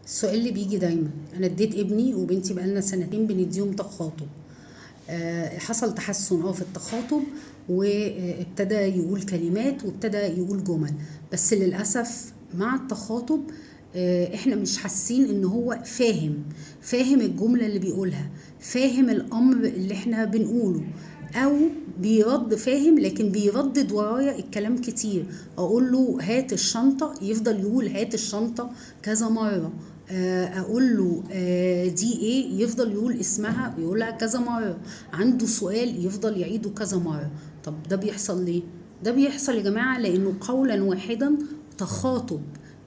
السؤال اللي بيجي دايما، انا اديت ابني وبنتي بقالنا سنتين بنديهم تخاطب. حصل تحسن في التخاطب، وابتدى يقول كلمات وابتدى يقول جمل، بس للأسف مع التخاطب احنا مش حاسين ان هو فاهم الجملة اللي بيقولها، فاهم الامر اللي احنا بنقوله، او بيرد فاهم لكن بيردد ورايا الكلام كتير. اقول له هات الشنطة يفضل يقول هات الشنطة كذا مرة. اقول له دي ايه يفضل يقول اسمها ويقولها كذا مرة. عنده سؤال يفضل يعيده كذا مرة. طب ده بيحصل ليه؟ ده بيحصل يا جماعة لانه قولا واحدا تخاطب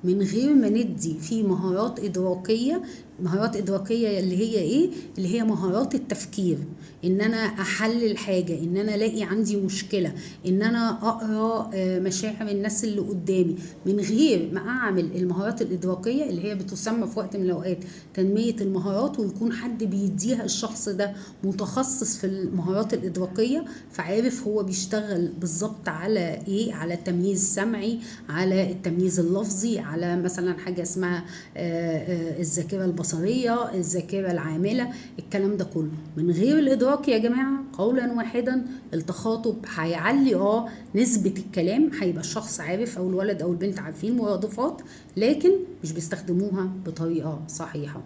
من غير ما ندي فيه مهارات إدراكية. مهارات إدراكية اللي هي إيه؟ اللي هي مهارات التفكير، إن أنا أحلل حاجة، إن أنا ألاقي عندي مشكلة، إن أنا أقرأ مشاعر الناس اللي قدامي، من غير ما أعمل المهارات الإدراكية اللي هي بتسمى في وقت من الأوقات تنمية المهارات، ويكون حد بيديها الشخص ده متخصص في المهارات الإدراكية، فعارف هو بيشتغل بالظبط على إيه، على التمييز السمعي، على التمييز اللفظي، على مثلا حاجة اسمها الذاكرة البصرية، الذاكرة العاملة، الكلام ده كله. من غير الإدراك يا جماعة قولا واحدا التخاطب هيعلي نسبة الكلام، هيبقى الشخص عارف أو الولد أو البنت عارفين مرادفات، لكن مش بيستخدموها بطريقة صحيحة.